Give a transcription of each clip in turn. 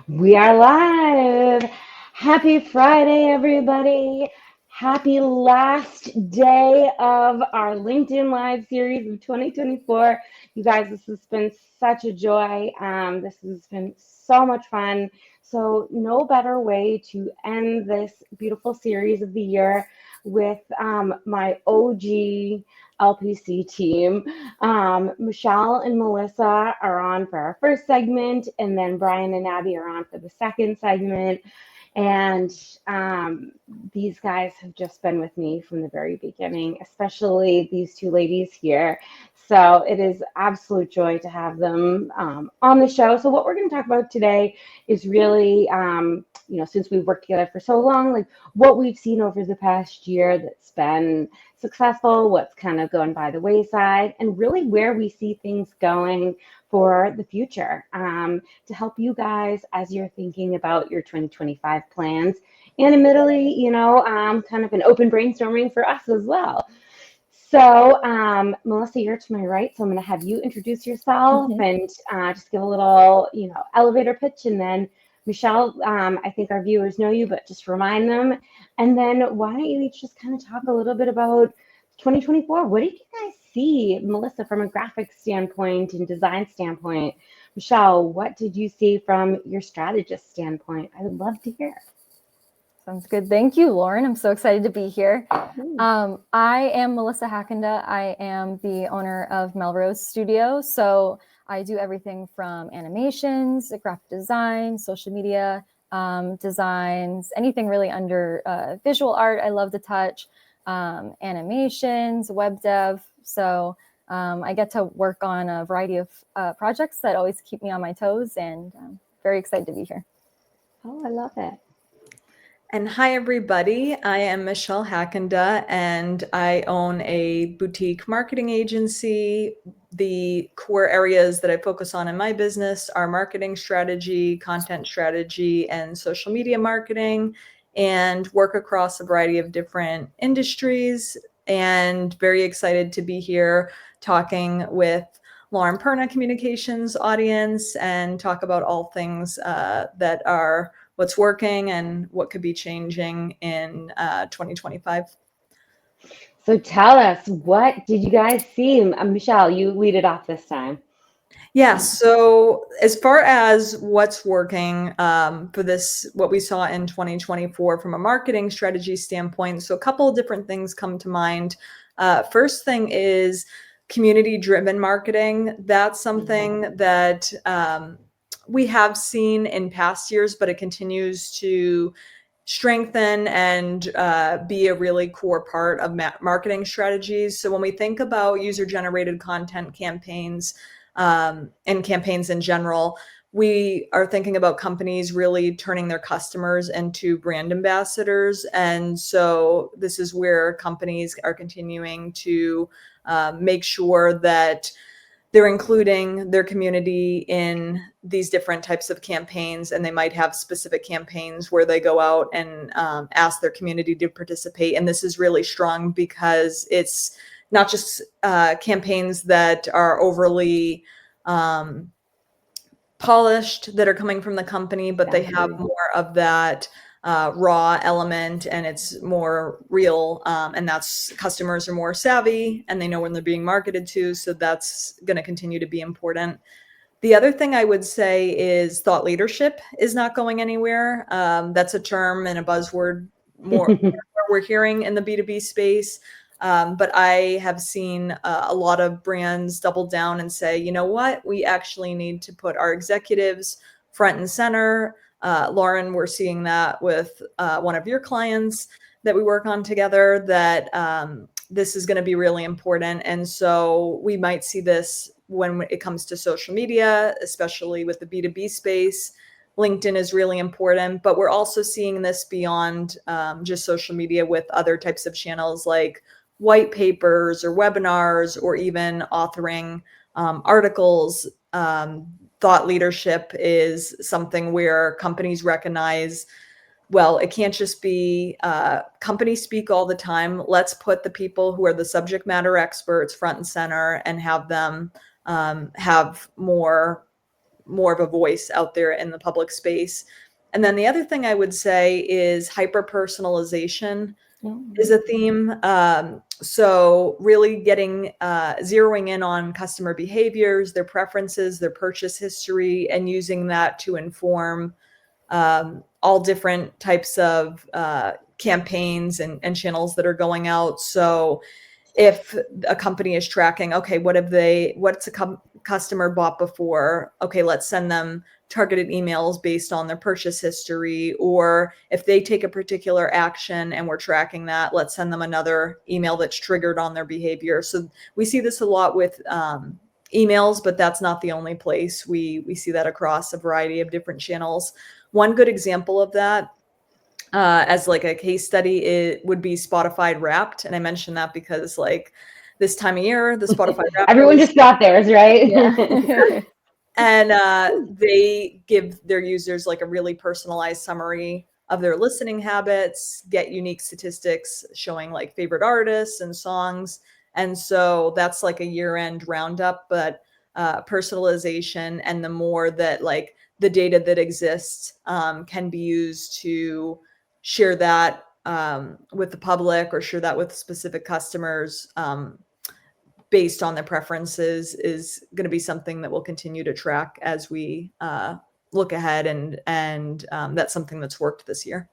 We are live. Happy Friday, everybody. Happy last day of our LinkedIn Live series of 2024. You guys, this has been such a joy. This has been so much fun. So, no better way to end this beautiful series of the year with my OG LPC team. Michelle and Melissa are on for our first segment, and then Brian and Abby are on for the second segment. And these guys have just been with me from the very beginning, especially these two ladies here. So it is absolute joy to have them on the show. So what we're going to talk about today is really, since we've worked together for so long, like what we've seen over the past year that's been successful, what's kind of going by the wayside, and really where we see things going for the future to help you guys as you're thinking about your 2025 plans. And admittedly, kind of an open brainstorming for us as well. So, Melissa, you're to my right, so I'm going to have you introduce yourself and just give a little, elevator pitch, and then Michelle, I think our viewers know you, but just remind them. And then why don't you each just kind of talk a little bit about 2024? What did you guys see, Melissa, from a graphics standpoint and design standpoint? Michelle, what did you see from your strategist standpoint? I would love to hear. Sounds good. Thank you, Lauren. I'm so excited to be here. I am Melissa Hacunda. I am the owner of Melrose Studio. So I do everything from animations, graphic design, social media designs, anything really under visual art. I love to touch animations, web dev. So I get to work on a variety of projects that always keep me on my toes, and I'm very excited to be here. Oh, I love it. And hi, everybody. I am Michelle Hacunda, and I own a boutique marketing agency. The core areas that I focus on in my business are marketing strategy, content strategy, and social media marketing, and work across a variety of different industries. And very excited to be here talking with Lauren Perna Communications audience and talk about all things that are what's working and what could be changing in 2025. So tell us, what did you guys see? Michelle, you lead it off this time. Yeah, so as far as what's working for this, what we saw in 2024 from a marketing strategy standpoint, so a couple of different things come to mind. First thing is community-driven marketing. That's something that we have seen in past years, but it continues to strengthen and be a really core part of marketing strategies. So when we think about user-generated content campaigns and campaigns in general, we are thinking about companies really turning their customers into brand ambassadors. And so this is where companies are continuing to make sure that they're including their community in these different types of campaigns, and they might have specific campaigns where they go out and ask their community to participate. And this is really strong because it's not just campaigns that are overly polished that are coming from the company, but they have more of that raw element, and it's more real, and that's customers are more savvy and they know when they're being marketed to, so that's going to continue to be important. The other thing I would say is thought leadership is not going anywhere. That's a term and a buzzword more we're hearing in the B2B space. But I have seen a lot of brands double down and say, you know what, we actually need to put our executives front and center. Lauren, we're seeing that with one of your clients that we work on together, that this is going to be really important. And so we might see this when it comes to social media, especially with the B2B space. LinkedIn is really important, but we're also seeing this beyond just social media with other types of channels like white papers or webinars or even authoring articles. Thought leadership is something where companies recognize, well, it can't just be company speak all the time. Let's put the people who are the subject matter experts front and center and have them have more more of a voice out there in the public space. And then the other thing I would say is hyper-personalization is a theme. So really getting, zeroing in on customer behaviors, their preferences, their purchase history, and using that to inform all different types of campaigns and channels that are going out. So if a company is tracking, okay, what's a customer bought before? Okay, let's send them targeted emails based on their purchase history. Or if they take a particular action and we're tracking that, let's send them another email that's triggered on their behavior. So we see this a lot with emails, but that's not the only place. We see that across a variety of different channels. One good example of that, as like a case study, it would be Spotify Wrapped. And I mentioned that because like this time of year, the Spotify Wrapped. Everyone just got theirs, right? Yeah. And they give their users like a really personalized summary of their listening habits, get unique statistics showing like favorite artists and songs. And so that's like a year-end roundup, but personalization, and the more that like the data that exists can be used to share that with the public or share that with specific customers based on their preferences, is going to be something that we'll continue to track as we look ahead. And that's something that's worked this year.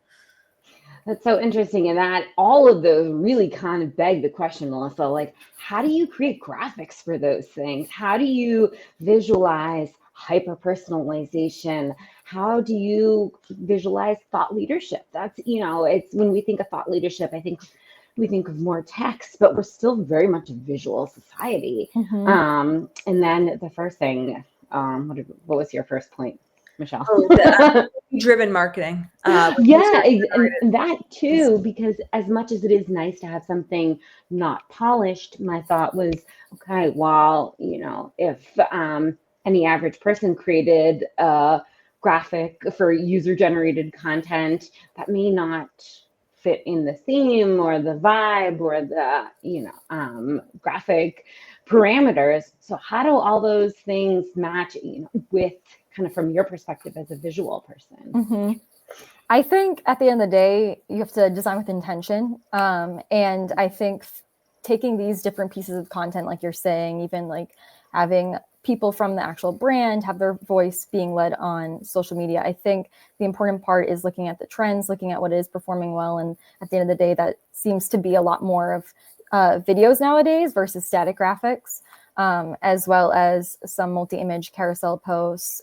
That's so interesting. And that all of those really kind of beg the question, Melissa, like, how do you create graphics for those things? How do you visualize hyper personalization? How do you visualize thought leadership? That's, it's when we think of thought leadership, I think we think of more text, but we're still very much a visual society. And then the first thing, what was your first point, Michelle? Driven marketing. Yeah, and that too, because as much as it is nice to have something not polished, my thought was, okay, well, if any average person created a graphic for user-generated content, that may not fit in the theme or the vibe or the graphic parameters. So how do all those things match with kind of from your perspective as a visual person? I think at the end of the day, you have to design with intention. And I think taking these different pieces of content, like you're saying, even like having people from the actual brand have their voice being led on social media. I think the important part is looking at the trends, looking at what is performing well. And at the end of the day, that seems to be a lot more of videos nowadays versus static graphics, as well as some multi-image carousel posts,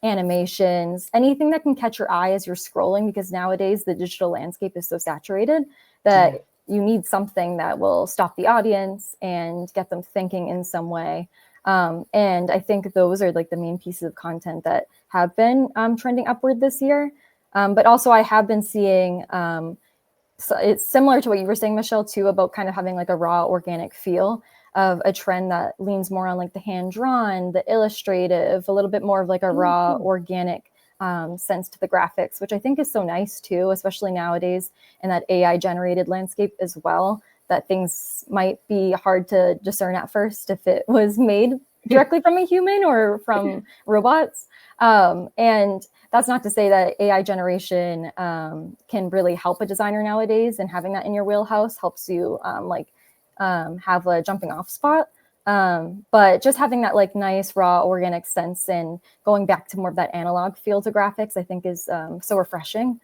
animations, anything that can catch your eye as you're scrolling, because nowadays the digital landscape is so saturated that you need something that will stop the audience and get them thinking in some way. And I think those are like the main pieces of content that have been trending upward this year. But also I have been seeing, so it's similar to what you were saying, Michelle, too, about kind of having like a raw organic feel of a trend that leans more on like the hand-drawn, the illustrative, a little bit more of like a raw organic sense to the graphics, which I think is so nice too, especially nowadays in that AI generated landscape as well, that things might be hard to discern at first if it was made directly from a human or from robots. And that's not to say that AI generation can really help a designer nowadays, and having that in your wheelhouse helps you have a jumping off spot. But just having that like nice raw organic sense and going back to more of that analog feel to graphics, I think is so refreshing.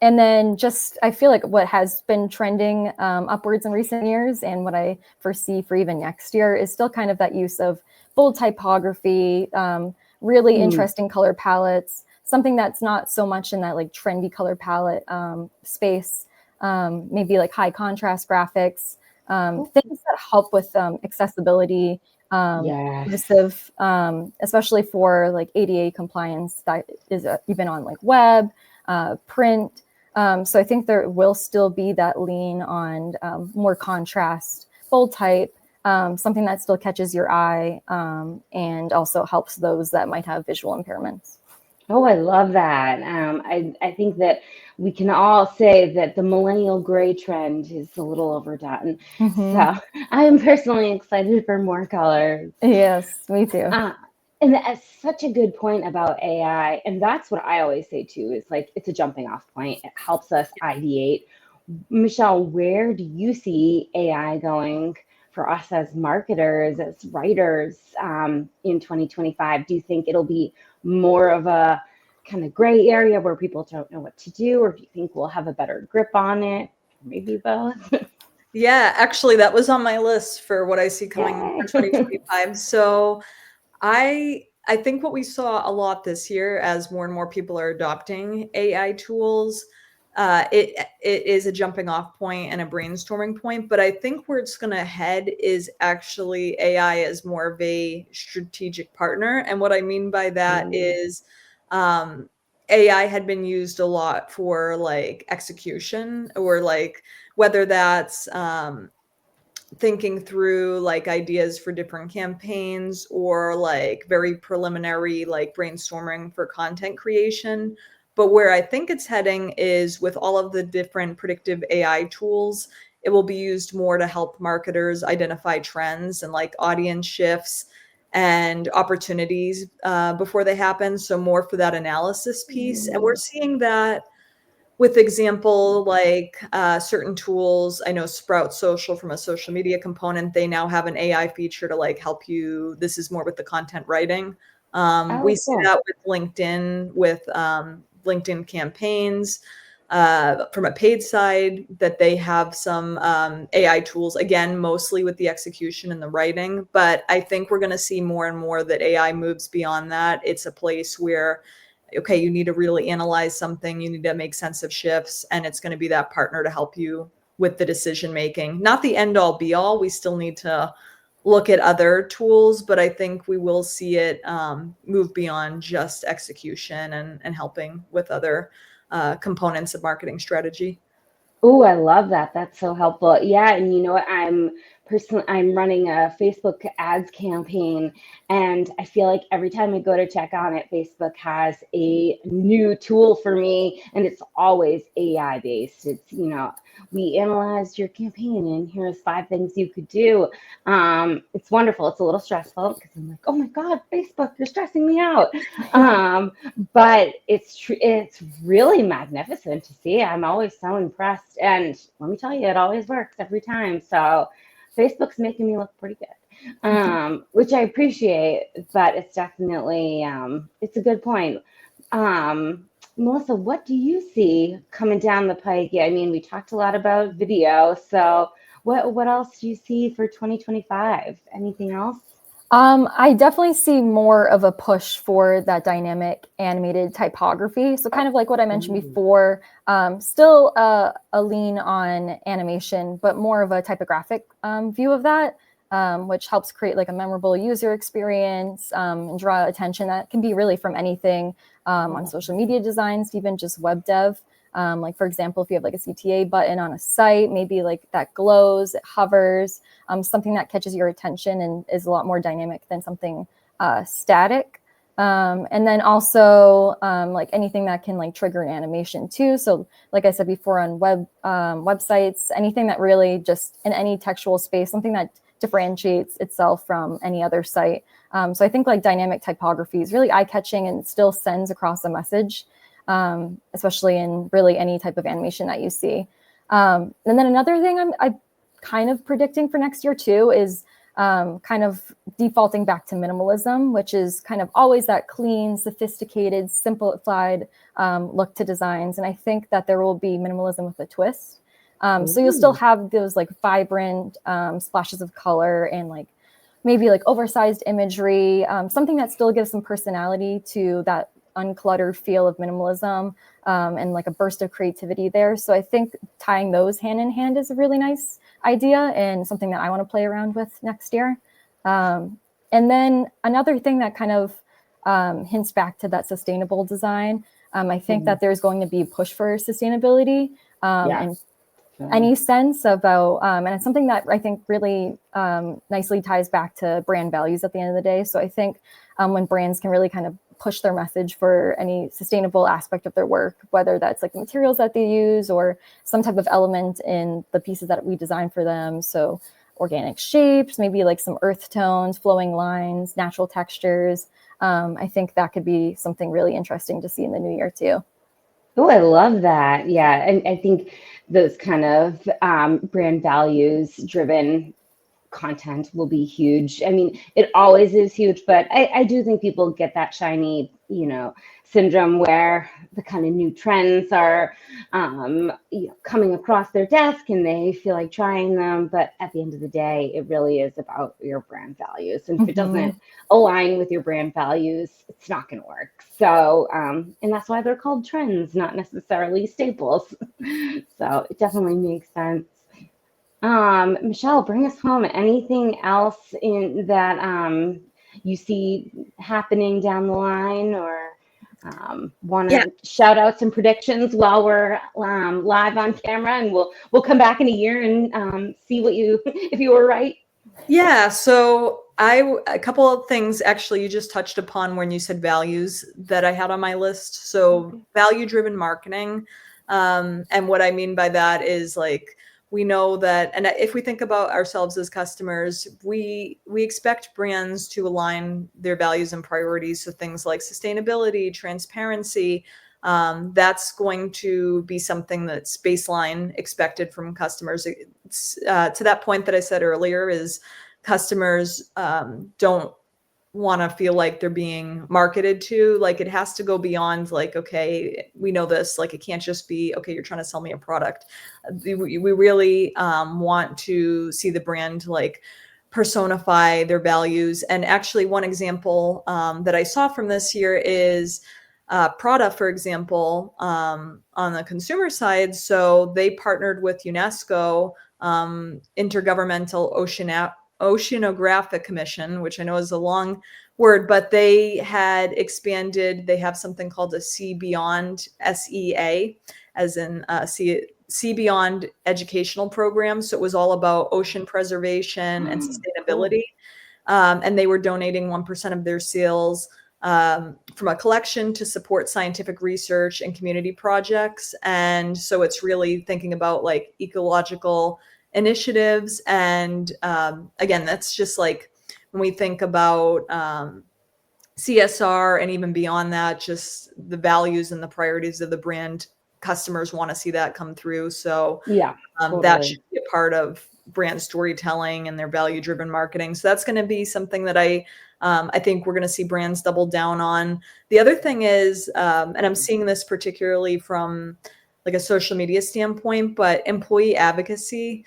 And then just, I feel like what has been trending upwards in recent years, and what I foresee for even next year, is still kind of that use of bold typography, really interesting color palettes, something that's not so much in that like trendy color palette space, maybe like high contrast graphics, things that help with accessibility, especially for like ADA compliance that is even on like web, print. So I think there will still be that lean on more contrast, bold type, something that still catches your eye, and also helps those that might have visual impairments. Oh, I love that. I think that we can all say that the millennial gray trend is a little overdone. So I am personally excited for more colors. Yes, me too. And that's such a good point about AI. And that's what I always say too, is like, it's a jumping off point. It helps us ideate. Michelle, where do you see AI going for us as marketers, as writers in 2025? Do you think it'll be more of a kind of gray area where people don't know what to do? Or do you think we'll have a better grip on it? Maybe both. Yeah, actually, that was on my list for what I see coming for Yay. 2025. So I think what we saw a lot this year, as more and more people are adopting AI tools, it is a jumping off point and a brainstorming point. But I think where it's going to head is actually AI as more of a strategic partner. And what I mean by that is AI had been used a lot for like execution, or like whether that's thinking through like ideas for different campaigns, or like very preliminary like brainstorming for content creation. But where I think it's heading is with all of the different predictive AI tools, it will be used more to help marketers identify trends and like audience shifts and opportunities before they happen. So more for that analysis piece. And we're seeing that with example, like certain tools. I know Sprout Social, from a social media component, they now have an AI feature to like help you. This is more with the content writing. We see Cool. that with LinkedIn, with LinkedIn campaigns. From a paid side, that they have some AI tools, again, mostly with the execution and the writing. But I think we're going to see more and more that AI moves beyond that. It's a place where, okay, you need to really analyze something, you need to make sense of shifts, and it's going to be that partner to help you with the decision making. Not the end all be all. We still need to look at other tools, but I think we will see it move beyond just execution and helping with other components of marketing strategy. Oh, I love that. That's so helpful. Yeah, and you know what? I'm running a Facebook ads campaign, and I feel like every time I go to check on it, Facebook has a new tool for me, and it's always AI based. It's, we analyzed your campaign, and here's 5 things you could do. It's wonderful. It's a little stressful because I'm like, oh my God, Facebook, you're stressing me out. But it's really magnificent to see. I'm always so impressed, and let me tell you, it always works every time. So Facebook's making me look pretty good, which I appreciate. But it's definitely it's a good point. Melissa, what do you see coming down the pike? Yeah, I mean, we talked a lot about video. So what else do you see for 2025? Anything else? I definitely see more of a push for that dynamic animated typography. So kind of like what I mentioned before, still a lean on animation, but more of a typographic view of that, which helps create like a memorable user experience and draw attention. That can be really from anything on social media designs to even just web dev. Like, for example, if you have like a CTA button on a site, maybe like that glows, it hovers, something that catches your attention and is a lot more dynamic than something static. And then also like anything that can like trigger an animation too. So like I said before, on websites, anything that really just in any textual space, something that differentiates itself from any other site. So I think like dynamic typography is really eye-catching and still sends across a message. Especially in really any type of animation that you see. And then another thing I'm kind of predicting for next year too is kind of defaulting back to minimalism, which is kind of always that clean, sophisticated, simplified look to designs. And I think that there will be minimalism with a twist. So you'll still have those like vibrant splashes of color and like maybe like oversized imagery, something that still gives some personality to that uncluttered feel of minimalism and like a burst of creativity there. So I think tying those hand in hand is a really nice idea and something that I want to play around with next year. And then another thing that kind of hints back to that sustainable design. I think that there's going to be a push for sustainability and any sense about, and it's something that I think really nicely ties back to brand values at the end of the day. So I think when brands can really kind of push their message for any sustainable aspect of their work, whether that's like the materials that they use or some type of element in the pieces that we design for them. So organic shapes, maybe like some earth tones, flowing lines, natural textures. I think that could be something really interesting to see in the new year too. Oh, I love that. Yeah. And I think those kind of brand values driven content will be huge. I mean, it always is huge, but I do think people get that shiny, syndrome where the kind of new trends are, coming across their desk and they feel like trying them. But at the end of the day, it really is about your brand values. And if it doesn't align with your brand values, it's not going to work. So, and that's why they're called trends, not necessarily staples. So it definitely makes sense. Michelle, bring us home. Anything else in that you see happening down the line, or want to shout out some predictions while we're live on camera, and we'll come back in a year and see what if you were right. Yeah, so a couple of things actually you just touched upon when you said values that I had on my list. So value-driven marketing, and what I mean by that is like, we know that, and if we think about ourselves as customers, we expect brands to align their values and priorities. So things like sustainability, transparency, that's going to be something that's baseline expected from customers. To that point that I said earlier, is customers don't want to feel like they're being marketed to. Like, it has to go beyond like, okay, we know this. Like, it can't just be, okay, you're trying to sell me a product. We really want to see the brand like personify their values. And actually, one example that I saw from this year is Prada, for example, on the consumer side. So they partnered with UNESCO, Intergovernmental Oceanographic Commission, which I know is a long word, but they had expanded. They have something called a Sea Beyond, SEA, as in Sea Beyond educational program. So it was all about ocean preservation and sustainability. Cool. And they were donating 1% of their sales from a collection to support scientific research and community projects. And so it's really thinking about like ecological initiatives. And again, that's just like when we think about CSR and even beyond that, just the values and the priorities of the brand, customers want to see that come through. So totally. That should be a part of brand storytelling and their value-driven marketing. So that's going to be something that I think we're going to see brands double down on. The other thing is, and I'm seeing this particularly from like a social media standpoint, but employee advocacy.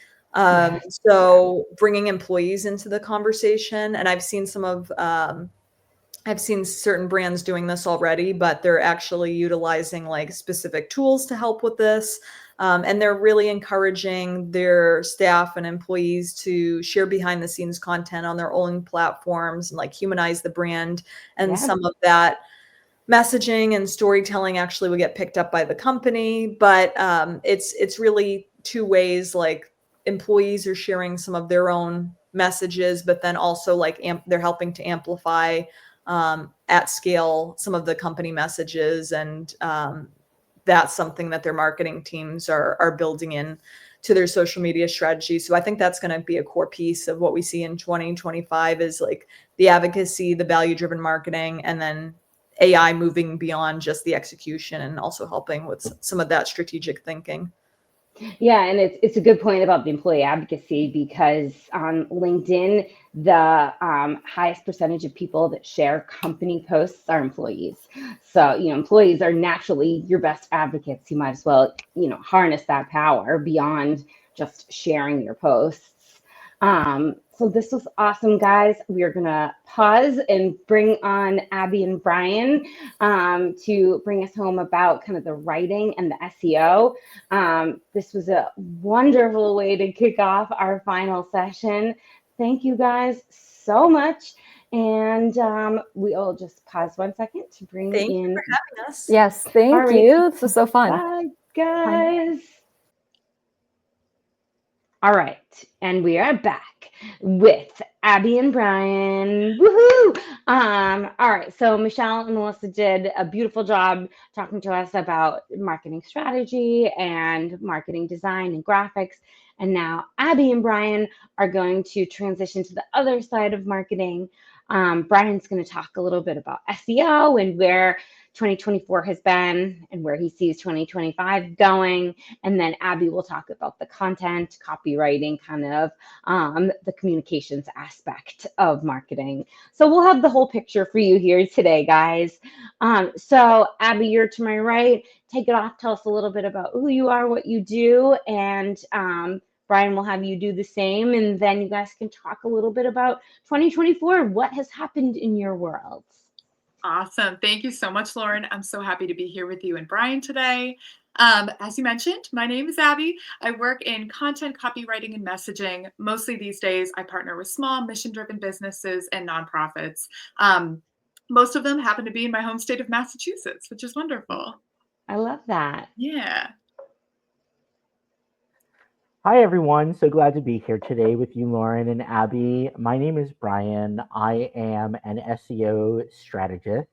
So bringing employees into the conversation, and I've seen I've seen certain brands doing this already, but they're actually utilizing like specific tools to help with this. And they're really encouraging their staff and employees to share behind the scenes content on their own platforms and like humanize the brand. And some of that messaging and storytelling actually will get picked up by the company. But it's really two ways. Like, employees are sharing some of their own messages, but then also like they're helping to amplify at scale some of the company messages. And that's something that their marketing teams are building in to their social media strategy. So I think that's going to be a core piece of what we see in 2025 is like the advocacy, the value-driven marketing, and then AI moving beyond just the execution and also helping with some of that strategic thinking. Yeah, and it's a good point about the employee advocacy, because on LinkedIn, the highest percentage of people that share company posts are employees. So, employees are naturally your best advocates. You might as well, harness that power beyond just sharing your posts. So this was awesome, guys. We are going to pause and bring on Abby and Brian to bring us home about kind of the writing and the SEO. This was a wonderful way to kick off our final session. Thank you guys so much. And we'll just pause 1 second to bring in. Thank you for having us. Yes, thank you. This was so fun. Bye, guys. All right, and we are back with Abby and Brian. Woohoo! All right, so Michelle and Melissa did a beautiful job talking to us about marketing strategy and marketing design and graphics. And now Abby and Brian are going to transition to the other side of marketing. Brian's going to talk a little bit about SEO and where 2024 has been and where he sees 2025 going. And then Abby will talk about the content, copywriting, kind of the communications aspect of marketing. So we'll have the whole picture for you here today, guys. So Abby, you're to my right. Take it off. Tell us a little bit about who you are, what you do, and Brian will have you do the same. And then you guys can talk a little bit about 2024, what has happened in your world. Awesome. Thank you so much, Lauren. I'm so happy to be here with you and Brian today. As you mentioned, my name is Abby. I work in content, copywriting, and messaging. Mostly these days, I partner with small mission-driven businesses and nonprofits. Most of them happen to be in my home state of Massachusetts, which is wonderful. I love that. Yeah. Hi, everyone. So glad to be here today with you, Lauren and Abby. My name is Brian. I am an SEO strategist.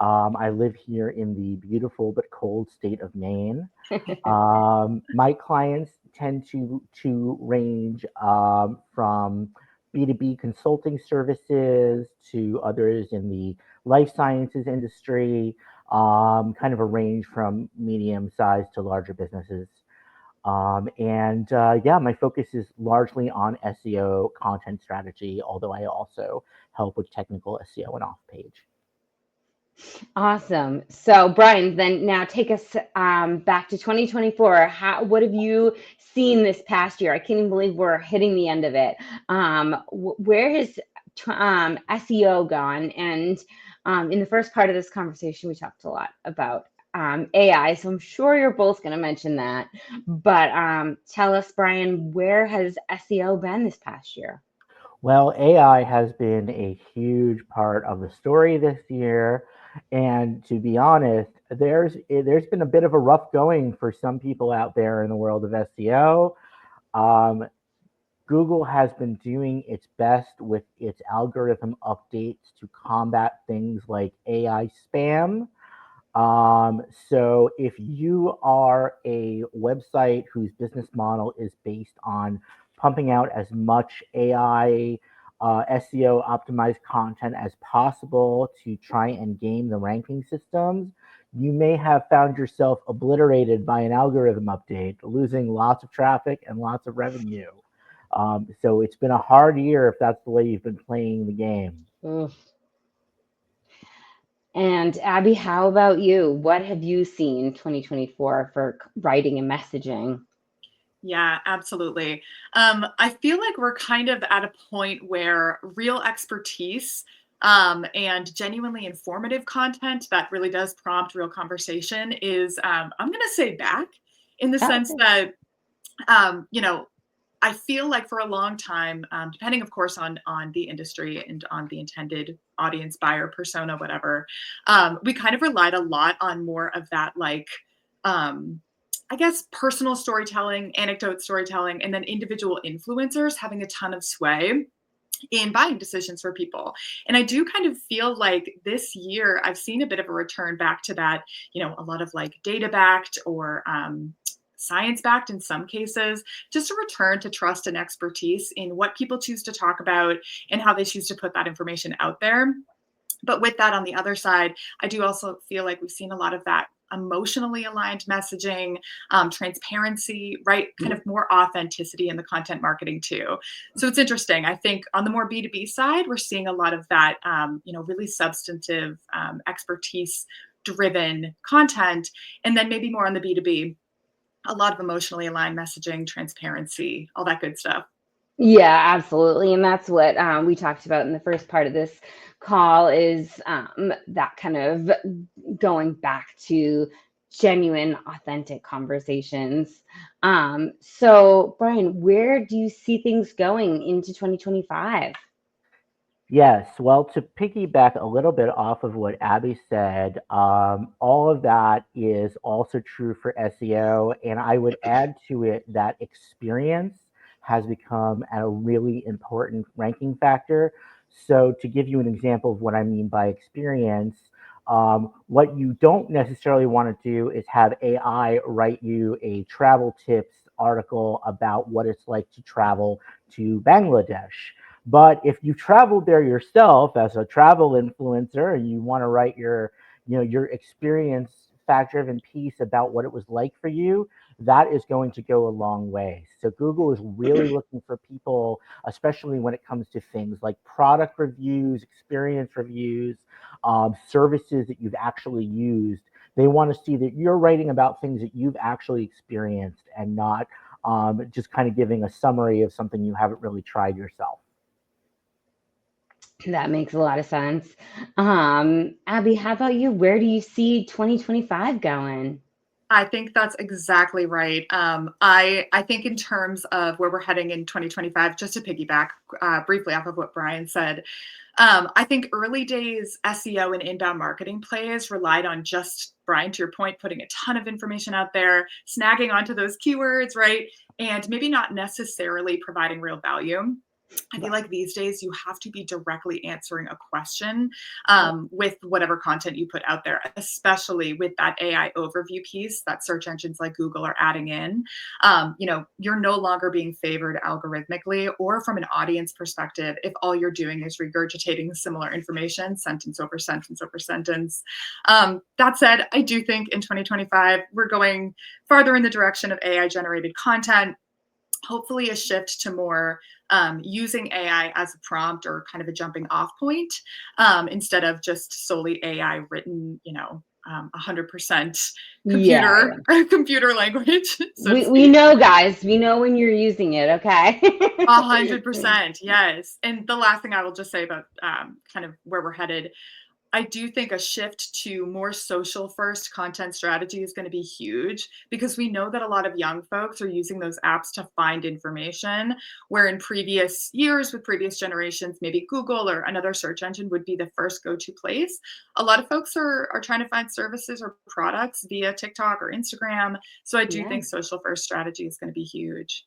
I live here in the beautiful but cold state of Maine. My clients tend to range from B2B consulting services to others in the life sciences industry, kind of a range from medium-sized to larger businesses. My focus is largely on SEO content strategy, although I also help with technical SEO and off-page. Awesome. So Brian, then now take us back to 2024. What have you seen this past year? I can't even believe we're hitting the end of it. Where has SEO gone? And in the first part of this conversation, we talked a lot about AI, so I'm sure you're both going to mention that. But tell us, Brian, where has SEO been this past year? Well, AI has been a huge part of the story this year. And to be honest, there's been a bit of a rough going for some people out there in the world of SEO. Google has been doing its best with its algorithm updates to combat things like AI spam. So if you are a website whose business model is based on pumping out as much AI SEO optimized content as possible to try and game the ranking systems, you may have found yourself obliterated by an algorithm update, losing lots of traffic and lots of revenue. So it's been a hard year if that's the way you've been playing the game. Oof. And Abby, how about you? What have you seen 2024 for writing and messaging? Yeah, absolutely. I feel like we're kind of at a point where real expertise and genuinely informative content that really does prompt real conversation is, I'm going to say, back in the sense that, I feel like for a long time, depending, of course, on the industry and on the intended audience, buyer persona, whatever, we kind of relied a lot on more of that, like, I guess, personal storytelling, anecdote storytelling, and then individual influencers having a ton of sway in buying decisions for people. And I do kind of feel like this year I've seen a bit of a return back to that, a lot of like data backed or science backed in some cases, just a return to trust and expertise in what people choose to talk about and how they choose to put that information out there. But with that on the other side, I do also feel like we've seen a lot of that emotionally aligned messaging, transparency, right? Kind of more authenticity in the content marketing too. So it's interesting. I think on the more B2B side, we're seeing a lot of that, really substantive, expertise driven content. And then maybe more on the B2B, a lot of emotionally aligned messaging, transparency, all that good stuff. Yeah, absolutely. And that's what we talked about in the first part of this call is that kind of going back to genuine, authentic conversations. So, Brian, where do you see things going into 2025? Yes, well, to piggyback a little bit off of what Abby said, all of that is also true for SEO. And I would add to it that experience has become a really important ranking factor. So to give you an example of what I mean by experience, what you don't necessarily want to do is have AI write you a travel tips article about what it's like to travel to Bangladesh. But if you traveled there yourself as a travel influencer and you want to write your experience fact-driven piece about what it was like for you, that is going to go a long way. So Google is really looking for people, especially when it comes to things like product reviews, experience reviews, services that you've actually used. They want to see that you're writing about things that you've actually experienced and not just kind of giving a summary of something you haven't really tried yourself. That makes a lot of sense. Abby, how about you? Where do you see 2025 going? I think that's exactly right. I think in terms of where we're heading in 2025, just to piggyback briefly off of what Brian said, I think early days SEO and inbound marketing plays relied on just, Brian, to your point, putting a ton of information out there, snagging onto those keywords, right? And maybe not necessarily providing real value. I feel like these days you have to be directly answering a question with whatever content you put out there, especially with that AI overview piece that search engines like Google are adding in. You're no longer being favored algorithmically or from an audience perspective if all you're doing is regurgitating similar information, sentence over sentence over sentence. That said, I do think in 2025, we're going farther in the direction of AI generated content. Hopefully a shift to more using AI as a prompt or kind of a jumping off point instead of just solely AI written, 100% computer language. We know, guys. We know when you're using it. Okay. 100%. Yes. And the last thing I will just say about kind of where we're headed, I do think a shift to more social first content strategy is going to be huge because we know that a lot of young folks are using those apps to find information, where in previous years with previous generations, maybe Google or another search engine would be the first go-to place. A lot of folks are trying to find services or products via TikTok or Instagram. So I do think social first strategy is going to be huge.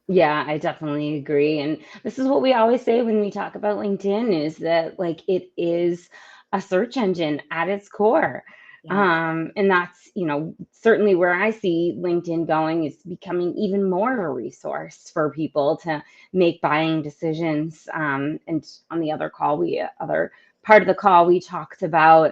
Yeah, I definitely agree. And this is what we always say when we talk about LinkedIn is that it is a search engine at its core. Yeah. And that's, certainly where I see LinkedIn going is becoming even more of a resource for people to make buying decisions. And on the other part of the call, we talked about,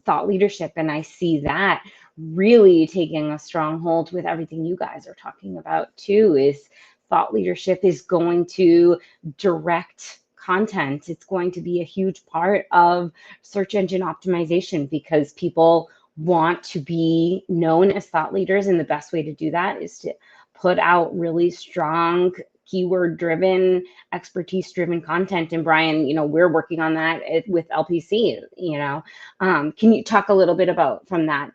thought leadership. And I see that really taking a strong hold with everything you guys are talking about too, is thought leadership is going to direct content. It's going to be a huge part of search engine optimization because people want to be known as thought leaders. And the best way to do that is to put out really strong keyword driven, expertise driven content. And Brian, we're working on that with LPC. Can you talk a little bit about from that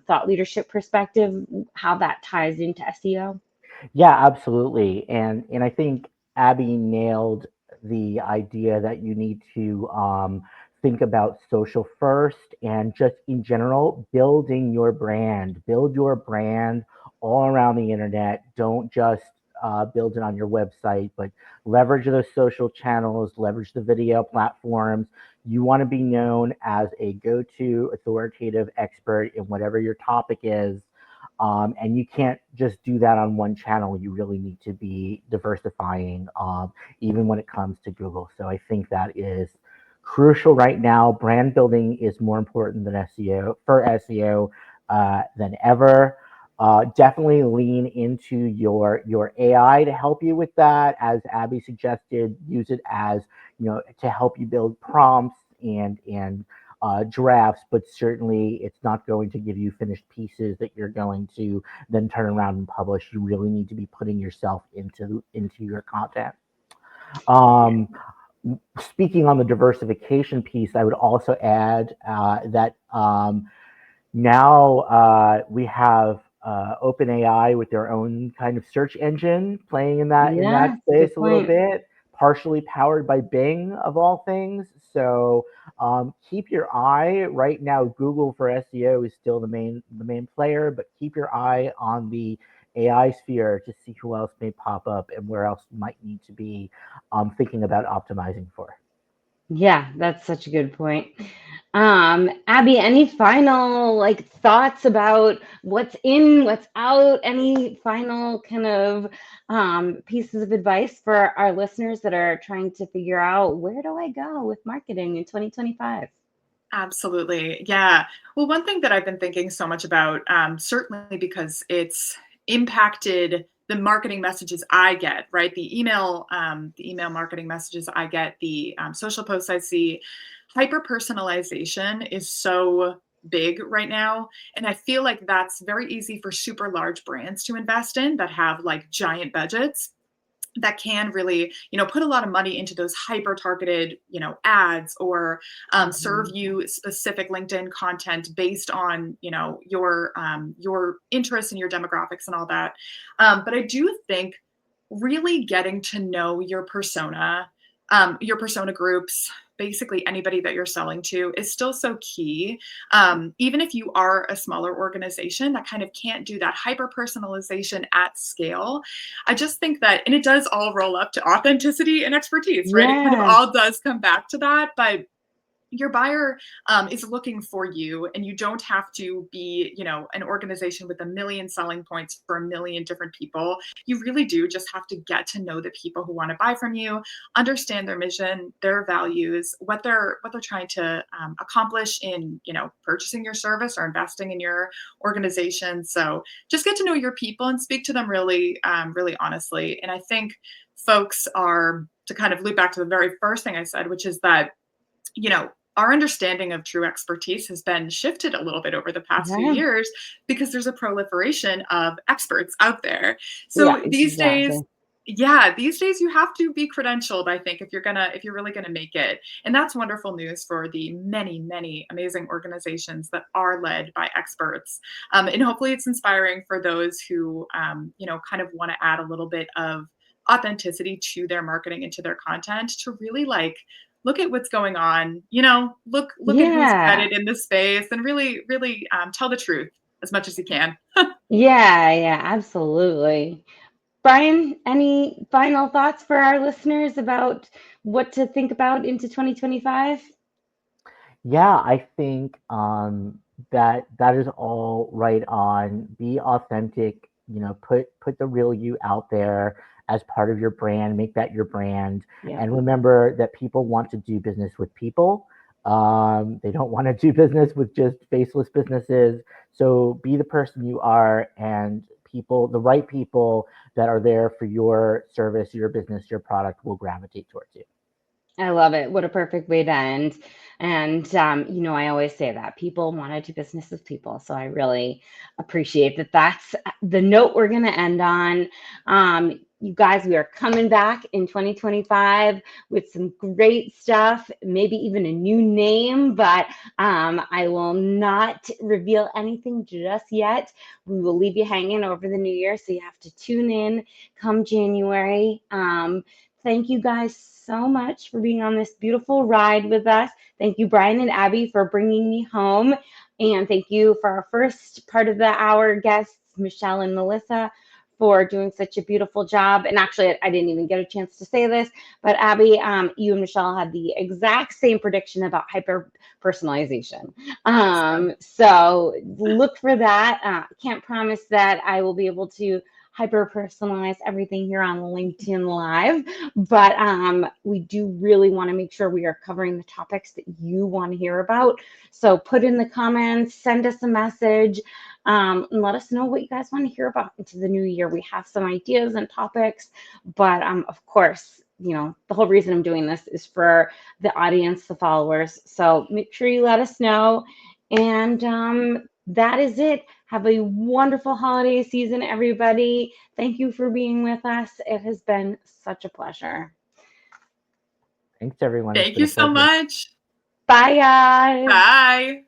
thought leadership perspective, how that ties into SEO? Yeah, absolutely. And I think Abby nailed the idea that you need to think about social first and just in general, building your brand. Build your brand all around the internet. Don't just build it on your website, but leverage those social channels, leverage the video platforms. You want to be known as a go-to authoritative expert in whatever your topic is. And you can't just do that on one channel. You really need to be diversifying, even when it comes to Google. So I think that is crucial right now. Brand building is more important than SEO than ever. Definitely lean into your AI to help you with that. As Abby suggested, use it as to help you build prompts and drafts, but certainly it's not going to give you finished pieces that you're going to then turn around and publish. You really need to be putting yourself into your content. Speaking on the diversification piece, I would also add that now we have OpenAI with their own kind of search engine playing in that space a little bit, partially powered by Bing of all things. So keep your eye. Right now, Google for SEO is still the main player, but keep your eye on the AI sphere to see who else may pop up and where else you might need to be thinking about optimizing for. Yeah, that's such a good point. Abby, any final like thoughts about what's in, what's out? Any final kind of pieces of advice for our listeners that are trying to figure out where do I go with marketing in 2025? Absolutely. Yeah. Well, one thing that I've been thinking so much about, certainly because it's impacted the marketing messages I get, right? The email marketing messages I get, the social posts I see, hyper personalization is so big right now. And I feel like that's very easy for super large brands to invest in that have like giant budgets that can really, put a lot of money into those hyper targeted, ads, or serve you specific LinkedIn content based on, your interests and your demographics and all that. But I do think really getting to know your persona groups, basically anybody that you're selling to, is still so key. Even if you are a smaller organization that kind of can't do that hyper personalization at scale, I just think that, and it does all roll up to authenticity and expertise, right? It kind of Yeah. all does come back to that, but your buyer is looking for you, and you don't have to be, an organization with a million selling points for a million different people. You really do just have to get to know the people who want to buy from you, understand their mission, their values, what they're trying to accomplish in, purchasing your service or investing in your organization. So just get to know your people and speak to them really, really honestly. And I think folks are, to kind of loop back to the very first thing I said, which is that, our understanding of true expertise has been shifted a little bit over the past few Yeah. years because there's a proliferation of experts out there. Yeah, So these days, exactly. these days you have to be credentialed, I think, if you're really gonna make it. And that's wonderful news for the many, many amazing organizations that are led by experts. And hopefully it's inspiring for those who kind of want to add a little bit of authenticity to their marketing and to their content, to really like look at what's going on, look at who's Yeah. vetted in the space, and really, really tell the truth as much as you can. Yeah, absolutely. Brian, any final thoughts for our listeners about what to think about into 2025? Yeah, I think that is all right on. Be authentic. Put the real you out there as part of your brand. Make that your brand, Yeah. and remember that people want to do business with people. They don't want to do business with just faceless businesses. So be the person you are, and the right people that are there for your service, your business, your product will gravitate towards you. I love it. What a perfect way to end. And, I always say that people want to do business with people. So I really appreciate that. That's the note we're going to end on. You guys, we are coming back in 2025 with some great stuff, maybe even a new name, but I will not reveal anything just yet. We will leave you hanging over the new year. So you have to tune in come January. Thank you guys so much for being on this beautiful ride with us. Thank you, Brian and Abby, for bringing me home. And thank you for our first part of the hour guests, Michelle and Melissa, for doing such a beautiful job. And actually, I didn't even get a chance to say this, but Abby, you and Michelle had the exact same prediction about hyper personalization. So look for that. Can't promise that I will be able to hyper personalize everything here on LinkedIn Live, but we do really want to make sure we are covering the topics that you want to hear about. So put in the comments, send us a message, and let us know what you guys want to hear about into the new year. We have some ideas and topics, but of course, the whole reason I'm doing this is for the audience, the followers. So make sure you let us know. And that is it. Have a wonderful holiday season, everybody. Thank you for being with us. It has been such a pleasure. Thanks, everyone. It's Thank been you a so pleasure. much. Bye, guys. Bye.